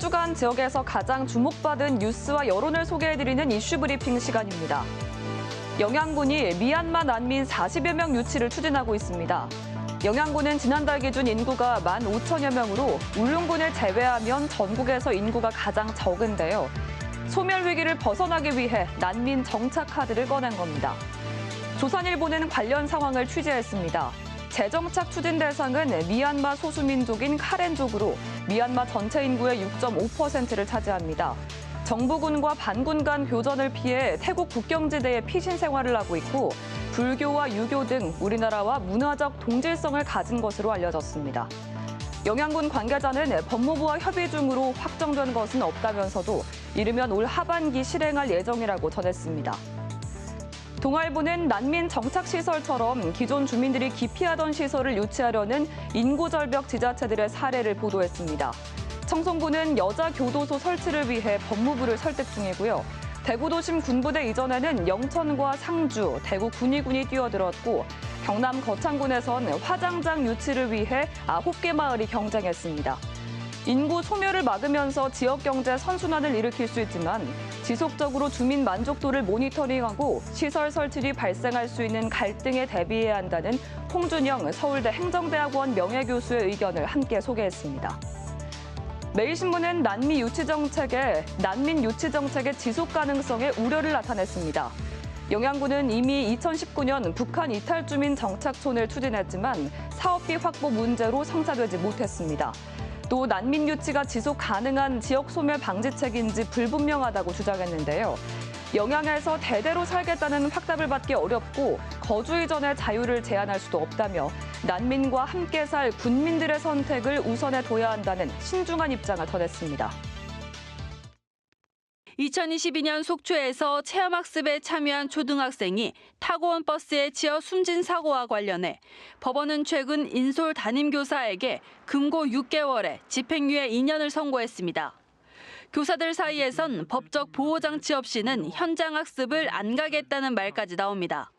주간 지역에서 가장 주목받은 뉴스와 여론을 소개해드리는 이슈 브리핑 시간입니다. 영양군이 미얀마 난민 40여 명 유치를 추진하고 있습니다. 영양군은 지난달 기준 인구가 15,000여 명으로 울릉군을 제외하면 전국에서 인구가 가장 적은데요. 소멸 위기를 벗어나기 위해 난민 정착 카드를 꺼낸 겁니다. 조선일보는 관련 상황을 취재했습니다. 재정착 추진 대상은 미얀마 소수민족인 카렌족으로 미얀마 전체 인구의 6.5%를 차지합니다. 정부군과 반군 간 교전을 피해 태국 국경지대에 피신 생활을 하고 있고 불교와 유교 등 우리나라와 문화적 동질성을 가진 것으로 알려졌습니다. 영양군 관계자는 법무부와 협의 중으로 확정된 것은 없다면서도 이르면 올 하반기 실행할 예정이라고 전했습니다. 동아일보는 난민 정착시설처럼 기존 주민들이 기피하던 시설을 유치하려는 인구절벽 지자체들의 사례를 보도했습니다. 청송군은 여자 교도소 설치를 위해 법무부를 설득 중이고요. 대구도심 군부대 이전에는 영천과 상주, 대구 군위군이 뛰어들었고 경남 거창군에선 화장장 유치를 위해 9개 마을이 경쟁했습니다. 인구 소멸을 막으면서 지역 경제 선순환을 일으킬 수 있지만 지속적으로 주민 만족도를 모니터링하고 시설 설치 뒤 발생할 수 있는 갈등에 대비해야 한다는 홍준영 서울대 행정대학원 명예교수의 의견을 함께 소개했습니다. 매일신문은 난민 유치 정책의 지속 가능성에 우려를 나타냈습니다. 영양군은 이미 2019년 북한 이탈 주민 정착촌을 추진했지만 사업비 확보 문제로 성사되지 못했습니다. 또 난민 유치가 지속 가능한 지역 소멸 방지책인지 불분명하다고 주장했는데요. 영양에서 대대로 살겠다는 확답을 받기 어렵고 거주 이전의 자유를 제한할 수도 없다며 난민과 함께 살 군민들의 선택을 우선해 둬야 한다는 신중한 입장을 전했습니다. 2022년 속초에서 체험학습에 참여한 초등학생이 타고 온 버스에 치여 숨진 사고와 관련해 법원은 최근 인솔 담임교사에게 금고 6개월에 집행유예 2년을 선고했습니다. 교사들 사이에선 법적 보호장치 없이는 현장 학습을 안 가겠다는 말까지 나옵니다.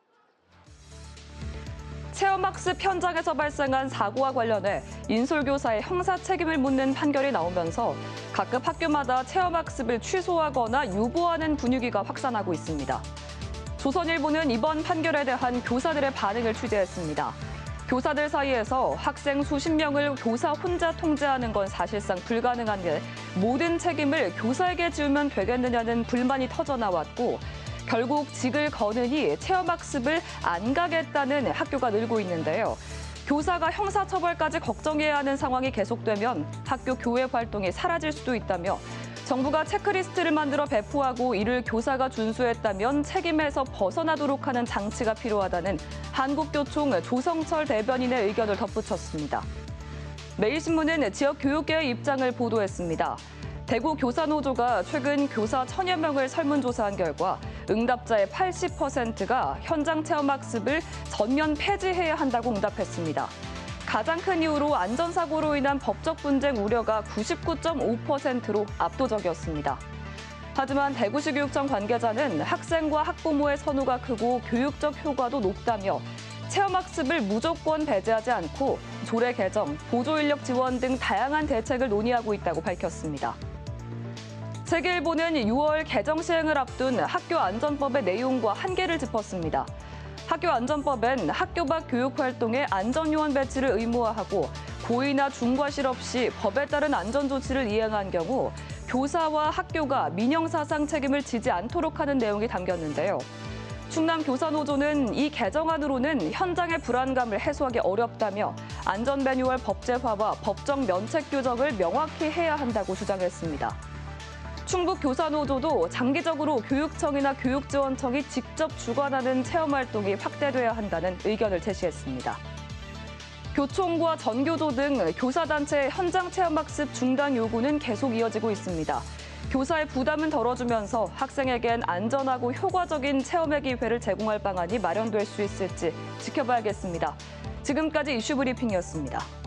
체험학습 현장에서 발생한 사고와 관련해 인솔교사의 형사 책임을 묻는 판결이 나오면서 각급 학교마다 체험학습을 취소하거나 유보하는 분위기가 확산하고 있습니다. 조선일보는 이번 판결에 대한 교사들의 반응을 취재했습니다. 교사들 사이에서 학생 수십 명을 교사 혼자 통제하는 건 사실상 불가능한데 모든 책임을 교사에게 지우면 되겠느냐는 불만이 터져나왔고 결국 직을 거느니 체험학습을 안 가겠다는 학교가 늘고 있는데요. 교사가 형사처벌까지 걱정해야 하는 상황이 계속되면 학교 교회 활동이 사라질 수도 있다며 정부가 체크리스트를 만들어 배포하고 이를 교사가 준수했다면 책임에서 벗어나도록 하는 장치가 필요하다는 한국교총 조성철 대변인의 의견을 덧붙였습니다. 매일신문은 지역 교육계의 입장을 보도했습니다. 대구 교사노조가 최근 교사 1000여 명을 설문조사한 결과 응답자의 80%가 현장 체험학습을 전면 폐지해야 한다고 응답했습니다. 가장 큰 이유로 안전사고로 인한 법적 분쟁 우려가 99.5%로 압도적이었습니다. 하지만 대구시 교육청 관계자는 학생과 학부모의 선호가 크고 교육적 효과도 높다며 체험학습을 무조건 배제하지 않고 조례 개정, 보조인력 지원 등 다양한 대책을 논의하고 있다고 밝혔습니다. 세계일보는 6월 개정 시행을 앞둔 학교안전법의 내용과 한계를 짚었습니다. 학교안전법엔 학교 밖 교육활동의 안전요원 배치를 의무화하고 고의나 중과실 없이 법에 따른 안전조치를 이행한 경우 교사와 학교가 민형사상 책임을 지지 않도록 하는 내용이 담겼는데요. 충남교사노조는 이 개정안으로는 현장의 불안감을 해소하기 어렵다며 안전 매뉴얼 법제화와 법정 면책 규정을 명확히 해야 한다고 주장했습니다. 충북교사노조도 장기적으로 교육청이나 교육지원청이 직접 주관하는 체험활동이 확대돼야 한다는 의견을 제시했습니다. 교총과 전교조 등 교사단체의 현장 체험학습 중단 요구는 계속 이어지고 있습니다. 교사의 부담은 덜어주면서 학생에겐 안전하고 효과적인 체험의 기회를 제공할 방안이 마련될 수 있을지 지켜봐야겠습니다. 지금까지 이슈 브리핑이었습니다.